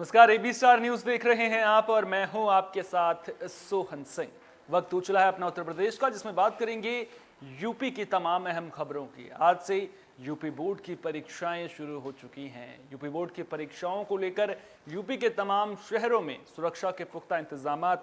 नमस्कार, AB star news देख रहे हैं आप और मैं हूं आपके साथ सोहन सिंह। वक्त हो चला है अपना उत्तर प्रदेश का, जिसमें बात करेंगे यूपी की तमाम अहम खबरों की। आज से यूपी बोर्ड की परीक्षाएं शुरू हो चुकी हैं। यूपी बोर्ड की परीक्षाओं को लेकर यूपी के तमाम शहरों में सुरक्षा के पुख्ता इंतजाम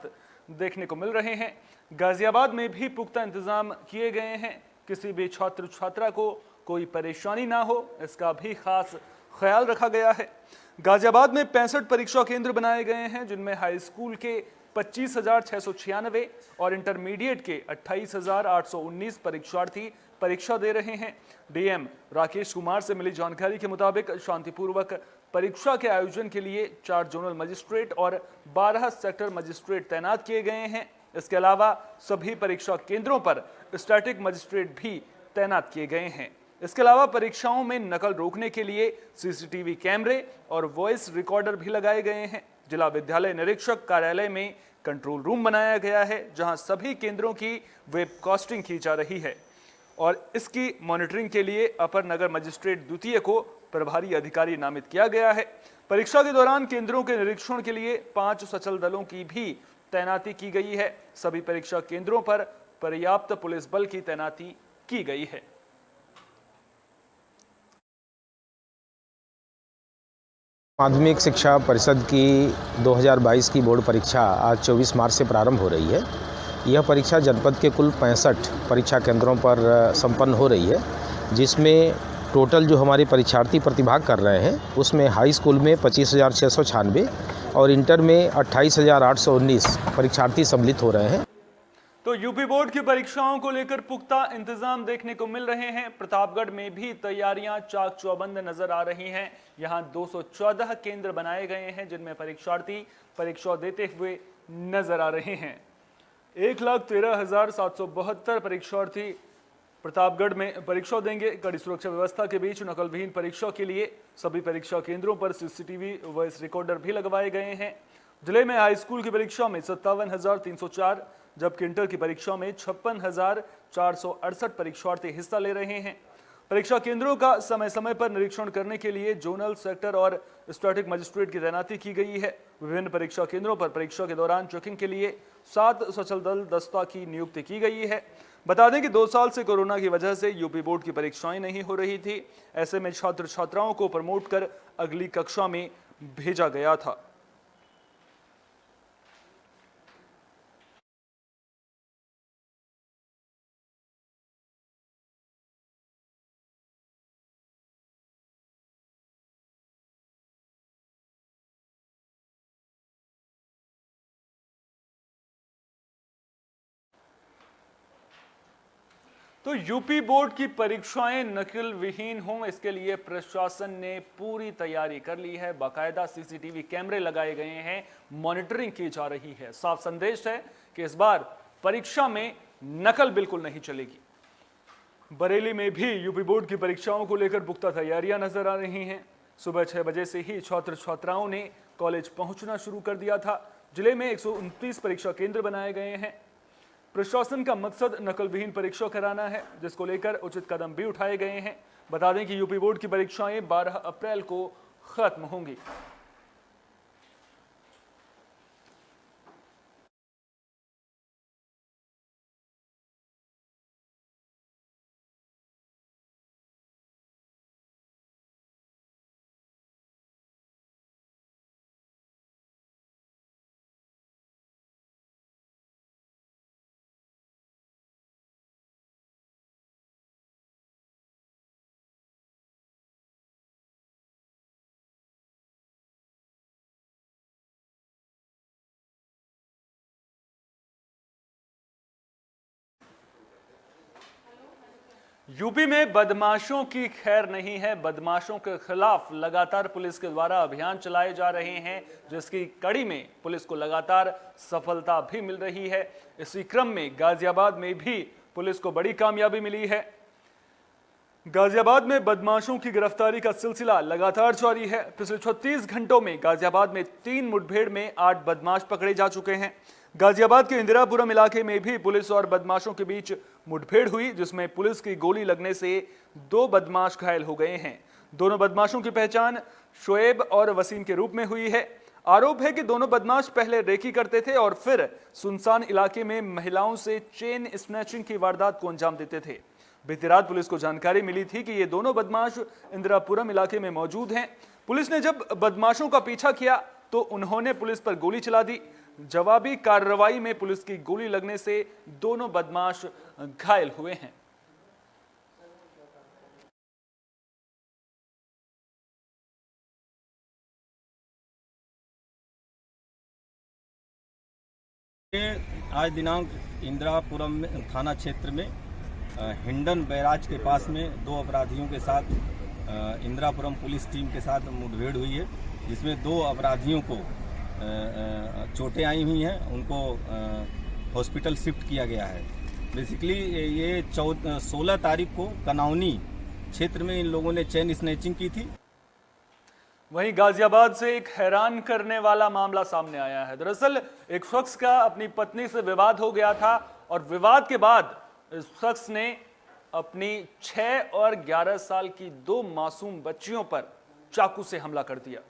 देखने को मिल रहे हैं। गाजियाबाद में भी पुख्ता इंतजाम किए गए हैं। किसी भी छात्र छात्रा को कोई परेशानी ना हो, इसका भी खास ख्याल रखा गया है। गाजियाबाद में 65 परीक्षा केंद्र बनाए गए हैं, जिनमें हाई स्कूल के 25,696 और इंटरमीडिएट के 28,819 परीक्षार्थी परीक्षा दे रहे हैं। डीएम राकेश कुमार से मिली जानकारी के मुताबिक शांतिपूर्वक परीक्षा के आयोजन के लिए 4 जोनल मजिस्ट्रेट और 12 सेक्टर मजिस्ट्रेट तैनात किए गए हैं। इसके अलावा सभी परीक्षा केंद्रों पर स्टैटिक मजिस्ट्रेट भी तैनात किए गए हैं। इसके अलावा परीक्षाओं में नकल रोकने के लिए सीसीटीवी कैमरे और वॉइस रिकॉर्डर भी लगाए गए हैं। जिला विद्यालय निरीक्षक कार्यालय में कंट्रोल रूम बनाया गया है, जहां सभी केंद्रों की वेबकास्टिंग की जा रही है और इसकी मॉनिटरिंग के लिए अपर नगर मजिस्ट्रेट द्वितीय को प्रभारी अधिकारी नामित किया गया है। परीक्षा के दौरान केंद्रों के निरीक्षण के लिए 5 सचल दलों की भी तैनाती की गई है। सभी परीक्षा केंद्रों पर पर्याप्त पुलिस बल की तैनाती की गई है। माध्यमिक शिक्षा परिषद की 2022 की बोर्ड परीक्षा आज 24 मार्च से प्रारंभ हो रही है। यह परीक्षा जनपद के कुल 65 परीक्षा केंद्रों पर संपन्न हो रही है, जिसमें टोटल जो हमारे परीक्षार्थी प्रतिभाग कर रहे हैं उसमें हाई स्कूल में 25,696 और इंटर में 28,819 परीक्षार्थी सम्मिलित हो रहे हैं। तो यूपी बोर्ड की परीक्षाओं को लेकर पुख्ता इंतजाम देखने को मिल रहे हैं। प्रतापगढ़ में भी तैयारियां चाक चौबंद नजर आ रही हैं। यहां 214 केंद्र बनाए गए हैं, जिनमें परीक्षार्थी परीक्षा देते हुए नजर आ रहे हैं। 1,13,772 परीक्षार्थी प्रतापगढ़ में परीक्षा देंगे। कड़ी सुरक्षा व्यवस्था के बीच नकलविहीन परीक्षा के लिए सभी परीक्षा केंद्रों पर सीसीटीवी वॉइस रिकॉर्डर भी लगवाए गए हैं। जिले में हाई स्कूल की परीक्षा में 57,304 जबकि इंटर की परीक्षा में 56,468 परीक्षार्थी हिस्सा ले रहे हैं। परीक्षा केंद्रों का समय समय पर निरीक्षण करने के लिए जोनल, सेक्टर और स्टैटिक मजिस्ट्रेट की तैनाती की गई है। विभिन्न परीक्षा केंद्रों पर परीक्षा के दौरान चेकिंग के लिए 7 सचल दल दस्ता की नियुक्ति की गई है। बता दें कि 2 साल से कोरोना की वजह से यूपी बोर्ड की परीक्षाएं नहीं हो रही थी। ऐसे में छात्र छात्राओं को प्रमोट कर अगली कक्षा में भेजा गया था। तो यूपी बोर्ड की परीक्षाएं नकल विहीन हों, इसके लिए प्रशासन ने पूरी तैयारी कर ली है। बाकायदा सीसीटीवी कैमरे लगाए गए हैं, मॉनिटरिंग की जा रही है। साफ संदेश है कि इस बार परीक्षा में नकल बिल्कुल नहीं चलेगी। बरेली में भी यूपी बोर्ड की परीक्षाओं को लेकर पुख्ता तैयारियां नजर आ रही हैं। सुबह 6 बजे से ही छात्र छात्राओं ने कॉलेज पहुंचना शुरू कर दिया था। जिले में 129 परीक्षा केंद्र बनाए गए हैं। प्रशासन का मकसद नकल विहीन परीक्षा कराना है, जिसको लेकर उचित कदम भी उठाए गए हैं। बता दें कि यूपी बोर्ड की परीक्षाएं 12 अप्रैल को खत्म होंगी। यूपी में बदमाशों की खैर नहीं है। बदमाशों के खिलाफ लगातार पुलिस के द्वारा अभियान चलाए जा रहे हैं, जिसकी कड़ी में पुलिस को लगातार सफलता भी मिल रही है। इसी क्रम में गाजियाबाद में भी पुलिस को बड़ी कामयाबी मिली है। गाजियाबाद में बदमाशों की गिरफ्तारी का सिलसिला लगातार जारी है। पिछले 36 घंटों में गाजियाबाद में 3 मुठभेड़ में 8 बदमाश पकड़े जा चुके हैं। गाजियाबाद के इंदिरापुरम इलाके में भी पुलिस और बदमाशों के बीच मुठभेड़ हुई, जिसमें पुलिस की गोली लगने से 2 बदमाश घायल हो गए हैं। दोनों बदमाशों की पहचान शोएब और वसीम के रूप में हुई है। आरोप है कि दोनों बदमाश पहले रेकी करते थे और फिर सुनसान इलाके में महिलाओं से चेन स्नैचिंग की वारदात को अंजाम देते थे। बीती रात पुलिस को जानकारी मिली थी कि ये दोनों बदमाश इंदिरापुरम इलाके में मौजूद हैं। पुलिस ने जब बदमाशों का पीछा किया तो उन्होंने पुलिस पर गोली चला दी। जवाबी कार्रवाई में पुलिस की गोली लगने से दोनों बदमाश घायल हुए हैं। आज दिनांक इंदिरापुरम में थाना क्षेत्र में हिंडन बैराज के पास में दो अपराधियों के साथ इंदिरापुरम पुलिस टीम के साथ मुठभेड़ हुई है, जिसमें दो अपराधियों को चोटें आई हुई हैं, उनको हॉस्पिटल शिफ्ट किया गया है। बेसिकली ये 16 तारीख को कनौनी क्षेत्र में इन लोगों ने चेन स्नैचिंग की थी। वहीं गाजियाबाद से एक हैरान करने वाला मामला सामने आया है। दरअसल एक शख्स का अपनी पत्नी से विवाद हो गया था और विवाद के बाद इस शख्स ने अपनी 6 और 11 साल की 2 मासूम बच्चियों पर चाकू से हमला कर दिया।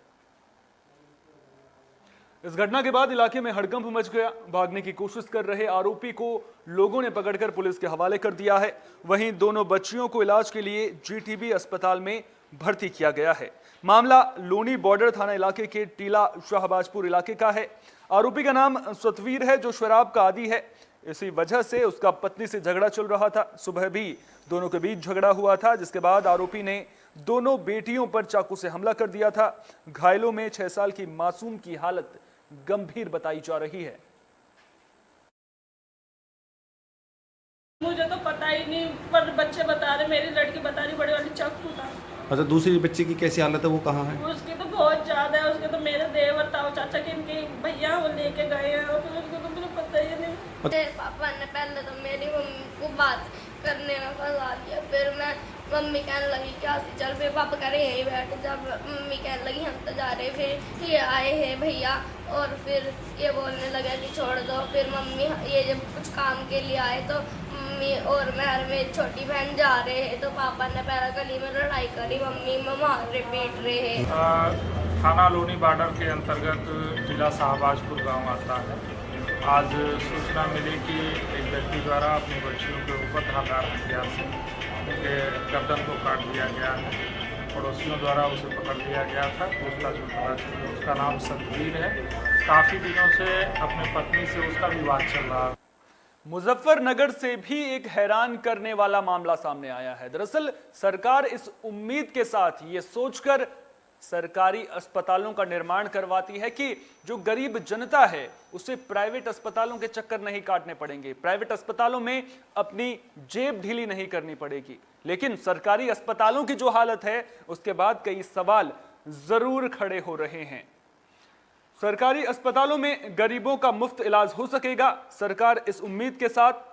इस घटना के बाद इलाके में हड़कंप मच गया। भागने की कोशिश कर रहे आरोपी को लोगों ने पकड़कर पुलिस के हवाले कर दिया है। वहीं दोनों बच्चियों को इलाज के लिए जीटीबी अस्पताल में भर्ती किया गया है। मामला लोनी बॉर्डर थाना इलाके के टीला शाहबाजपुर इलाके का है। आरोपी का नाम सतवीर है, जो शराब का आदी है। इसी वजह से उसका पत्नी से झगड़ा चल रहा था। सुबह भी दोनों के बीच झगड़ा हुआ था, जिसके बाद आरोपी ने दोनों बेटियों पर चाकू से हमला कर दिया था। घायलों में 6 साल की मासूम की हालत गंभीर बताई जा रही है। मुझे तो पता ही नहीं, पर बच्चे बता रहे, मेरी लड़की बता रही बड़े वाली चाकू था। अच्छा, दूसरी बच्ची की कैसी हालत है, वो कहाँ है? उसकी तो बहुत ज्यादा है। उसके तो मेरे देवर ताऊ चाचा के इनके भैया वो लेके गए हैं और फिर उसको तो मुझे पता ही नहीं। मेरे पापा ने पहले तो मेरी मम्मी को बात करने में फंसा दिया। फिर मैं मम्मी कहने लगी क्या चल, फिर पापा कह रहे यहीं बैठ। जब मम्मी कहने लगी हम तो जा रहे, फिर ये आए हैं भैया और फिर ये बोलने लगा कि छोड़ दो। फिर मम्मी ये जब कुछ काम के लिए आए तो मम्मी और मैं और मेरी छोटी बहन जा रहे हैं तो पापा ने पहले गली में लड़ाई करी, मम्मी मार रहे पीट रहे हैं। थाना लोनी बॉर्डर के अंतर्गत जिला शाहबाजपुर गांव आता है। आज सूचना मिली कि एक व्यक्ति द्वारा अपनी बच्चियों के ऊपर धारदार हथियार से उनके गर्दन को काट दिया गया है। पड़ोसियों द्वारा उसे पकड़ लिया गया था। उसका जो पता चला उसका नाम सतवीर है। काफ़ी दिनों से अपनी पत्नी से उसका विवाद चल रहा है। मुजफ्फरनगर से भी एक हैरान करने वाला मामला सामने आया है। दरअसल सरकार इस उम्मीद के साथ ये सोचकर सरकारी अस्पतालों का निर्माण करवाती है कि जो गरीब जनता है उसे प्राइवेट अस्पतालों के चक्कर नहीं काटने पड़ेंगे, प्राइवेट अस्पतालों में अपनी जेब ढीली नहीं करनी पड़ेगी। लेकिन सरकारी अस्पतालों की जो हालत है उसके बाद कई सवाल जरूर खड़े हो रहे हैं। सरकारी अस्पतालों में गरीबों का मुफ्त इलाज हो सकेगा। सरकार इस उम्मीद के साथ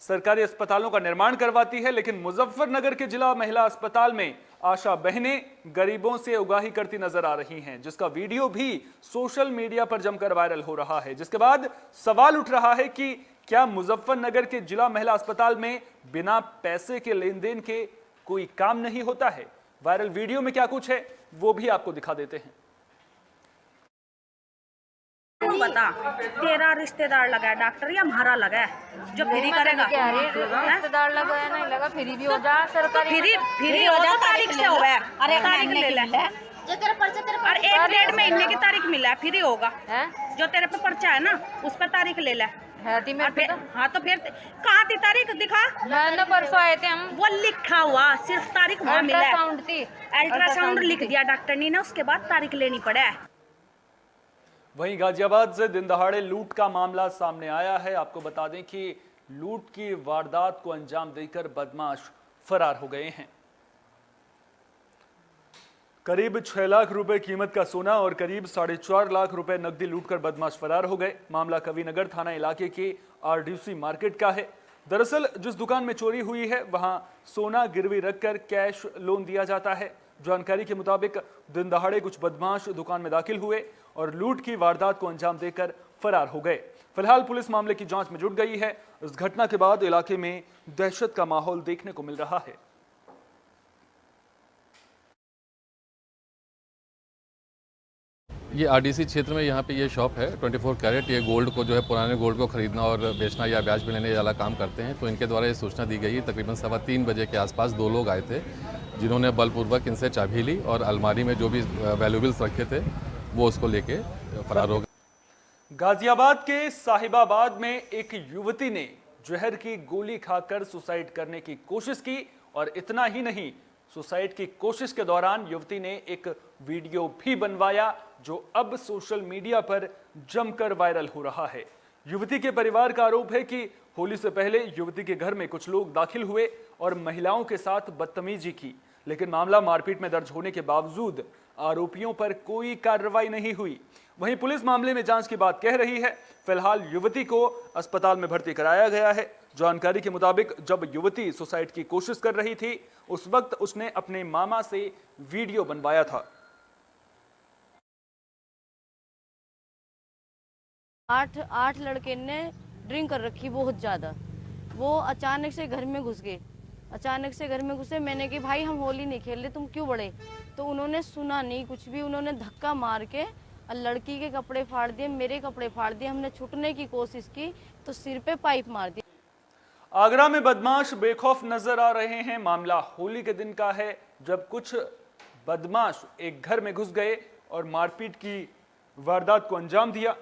सरकारी अस्पतालों का निर्माण करवाती है, लेकिन मुजफ्फरनगर के जिला महिला अस्पताल में आशा बहनें गरीबों से उगाही करती नजर आ रही हैं, जिसका वीडियो भी सोशल मीडिया पर जमकर वायरल हो रहा है। जिसके बाद सवाल उठ रहा है कि क्या मुजफ्फरनगर के जिला महिला अस्पताल में बिना पैसे के लेन देन के कोई काम नहीं होता है। वायरल वीडियो में क्या कुछ है वो भी आपको दिखा देते हैं। बता, तेरा रिश्तेदार लगा है डॉक्टर या हमारा लगा है जो फ्री करेगा? रिश्तेदार लगा है, नहीं लगा फ्री भी हो जा। सरकारी फ्री हो जा, तारीख से हो गया। अरे तारीख ले ले जो तेरा पर्चा और 1 महीने की तारीख मिला है, फ्री होगा। जो तेरे पे पर्चा है ना उस पर तारीख ले ले। हाँ तो फिर कहाँ थी तारीख दिखा? मैंने परसों आए थे हम। वो लिखा हुआ सिर्फ तारीख वहाँ मिला है। अल्ट्रासाउंड थी, अल्ट्रासाउंड लिख दिया डॉक्टर ने, उसके बाद तारीख लेनी पड़े। वहीं गाजियाबाद से दिन दहाड़े लूट का मामला सामने आया है। आपको बता दें कि लूट की वारदात को अंजाम देकर बदमाश फरार हो गए हैं। करीब 6 लाख रुपए कीमत का सोना और करीब 4.5 लाख रुपए नकदी लूटकर बदमाश फरार हो गए। मामला कविनगर थाना इलाके के आरडीसी मार्केट का है। दरअसल जिस दुकान में चोरी हुई है वहां सोना गिरवी रखकर कैश लोन दिया जाता है। जानकारी के मुताबिक दिन दहाड़े कुछ बदमाश दुकान में दाखिल हुए और लूट की वारदात को अंजाम देकर फरार हो गए। फिलहाल पुलिस मामले की जांच में जुट गई है। इस घटना के बाद इलाके में दहशत का माहौल देखने को मिल रहा है। ये आरडीसी क्षेत्र में यहाँ पे ये शॉप है 24 कैरेट। ये गोल्ड को जो है पुराने गोल्ड को खरीदना और बेचना या ब्याज पे लेने वाला काम करते हैं। तो इनके द्वारा ये सूचना दी गई। तकरीबन 3:15 बजे के आसपास 2 लोग आए थे जिन्होंने बलपूर्वक इनसे चाबी ली और अलमारी में जो भी वैल्यूबल्स रखे थे वो उसको लेके फरार हो गए। गाजियाबाद के साहिबाबाद में एक युवती ने जहर की गोली खाकर सुसाइड करने की कोशिश की और इतना ही नहीं, सुसाइड की कोशिश के दौरान युवती ने एक वीडियो भी बनवाया जो अब सोशल मीडिया पर जमकर वायरल हो रहा है। युवती के परिवार का आरोप है कि होली से पहले युवती के घर में कुछ लोग दाखिल हुए और महिलाओं के साथ बदतमीजी की, लेकिन मामला मारपीट में दर्ज होने के बावजूद आरोपियों पर कोई कार्रवाई नहीं हुई। वहीं पुलिस मामले में जांच की बात कह रही है। फिलहाल युवती को अस्पताल में भर्ती कराया गया है। जानकारी के मुताबिक जब युवती सुसाइड की कोशिश कर रही थी उस वक्त उसने अपने मामा से वीडियो बनवाया था। 8 लड़के ने ड्रिंक कर रखी बहुत ज़्यादा। वो अचानक से घर में घुस गए। अचानक से घर में घुसे, मैंने कि भाई हम होली नहीं खेल रहे, तुम क्यों बढ़े? तो उन्होंने सुना नहीं कुछ भी। उन्होंने धक्का मार के लड़की के कपड़े फाड़ दिए, मेरे कपड़े फाड़ दिए। हमने छुटने की कोशिश की तो सिर पे पाइप मार दी। आगरा में बदमाश बेखौफ नजर आ रहे हैं। मामला होली के दिन का है जब कुछ बदमाश एक घर में घुस गए और मारपीट की वारदात को अंजाम दिया।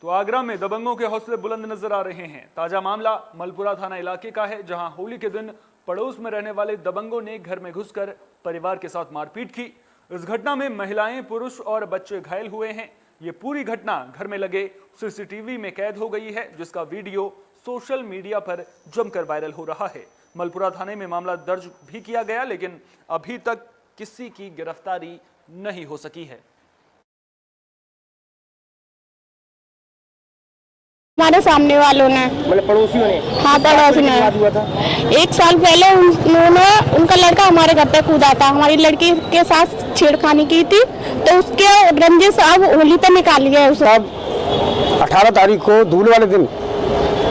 तो आगरा में दबंगों के हौसले बुलंद नजर आ रहे हैं। ताजा मामला मलपुरा थाना इलाके का है, जहां होली के दिन पड़ोस में रहने वाले दबंगों ने घर में घुसकर परिवार के साथ मारपीट की। इस घटना में महिलाएं, पुरुष और बच्चे घायल हुए हैं। ये पूरी घटना घर में लगे सीसीटीवी में कैद हो गई है, जिसका वीडियो सोशल मीडिया पर जमकर वायरल हो रहा है। मलपुरा थाने में मामला दर्ज भी किया गया, लेकिन अभी तक किसी की गिरफ्तारी नहीं हो सकी है। हमारे सामने वालों ने, मतलब पड़ोसियों ने? हाँ, पड़ोसी ने। हुआ था 1 साल पहले उन्होंने, उनका लड़का हमारे घर पे कूदा था, हमारी लड़की के साथ छेड़खानी की थी, तो उसके रंजिश अब होली पे निकाल गया उसे। 18 तारीख को धूल वाले दिन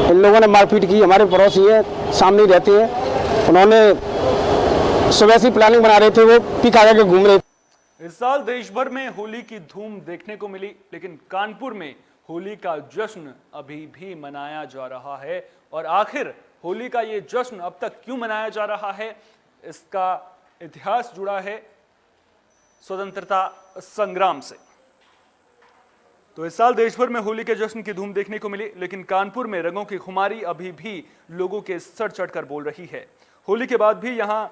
इन लोगों ने मारपीट की। हमारे पड़ोसी है, सामने रहते हैं। उन्होंने सुबह से प्लानिंग बना रहे थे, वो पिका के घूम रहे थे। इस साल देश भर में होली की धूम देखने को मिली, लेकिन कानपुर में होली का जश्न अभी भी मनाया जा रहा है। और आखिर होली का ये जश्न अब तक क्यों मनाया जा रहा है, इसका इतिहास जुड़ा है स्वतंत्रता संग्राम से। तो इस साल देश भर में होली के जश्न की धूम देखने को मिली, लेकिन कानपुर में रंगों की खुमारी अभी भी लोगों के सर चढ़कर बोल रही है। होली के बाद भी यहां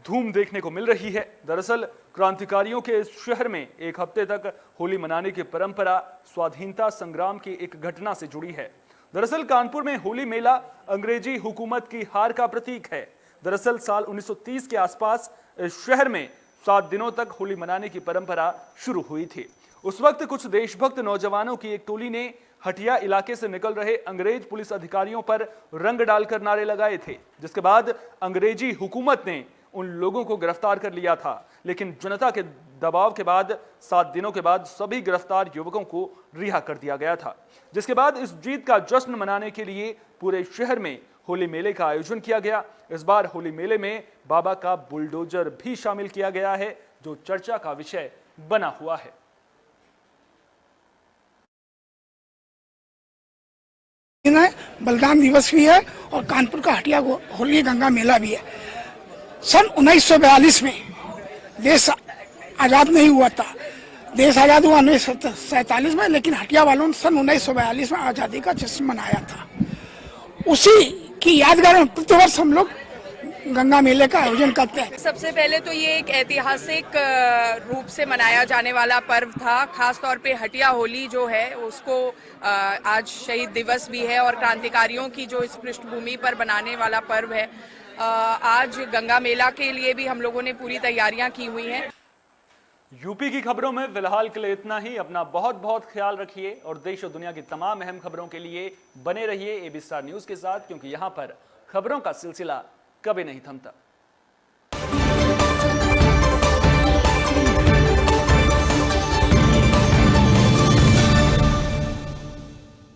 धूम देखने को मिल रही है। दरअसल क्रांतिकारियों के इस शहर में एक हफ्ते तक होली मनाने की परंपरा स्वाधीनता संग्राम की एक घटना से जुड़ी है। दरअसल कानपुर में होली मेला अंग्रेजी हुकूमत की हार का प्रतीक है। दरअसल साल 1930 के आसपास इस शहर में 7 दिनों तक होली मनाने की परंपरा शुरू हुई थी। उस वक्त कुछ देशभक्त नौजवानों की एक टोली ने हटिया इलाके से निकल रहे अंग्रेज पुलिस अधिकारियों पर रंग डालकर नारे लगाए थे, जिसके बाद अंग्रेजी हुकूमत ने उन लोगों को गिरफ्तार कर लिया था। लेकिन जनता के दबाव के बाद 7 दिनों के बाद सभी गिरफ्तार युवकों को रिहा कर दिया गया था, जिसके बाद इस जीत का जश्न मनाने के लिए पूरे शहर में होली मेले का आयोजन किया गया। इस बार होली मेले में बाबा का बुलडोजर भी शामिल किया गया है, जो चर्चा का विषय बना हुआ है। बलिदान दिवस भी है और कानपुर का हटिया होली गंगा मेला भी है। सन 1942 में देश आज़ाद नहीं हुआ था। देश आज़ाद हुआ 1947 में, लेकिन हटिया वालों ने सन 1942 में आज़ादी का जश्न मनाया था। उसी की यादगार में प्रतिवर्ष हम लोग गंगा मेले का आयोजन करते हैं। सबसे पहले तो ये एक ऐतिहासिक रूप से मनाया जाने वाला पर्व था। खास तौर पे हटिया होली जो है उसको आज शहीद दिवस भी है और क्रांतिकारियों की जो इस पृष्ठभूमि पर बनाने वाला पर्व है। आज गंगा मेला के लिए भी हम लोगों ने पूरी तैयारियां की हुई हैं। यूपी की खबरों में फिलहाल के लिए इतना ही। अपना बहुत बहुत ख्याल रखिए और देश और दुनिया की तमाम अहम खबरों के लिए बने रहिए एबी स्टार न्यूज के साथ, क्योंकि यहाँ पर खबरों का सिलसिला कभी नहीं थमता।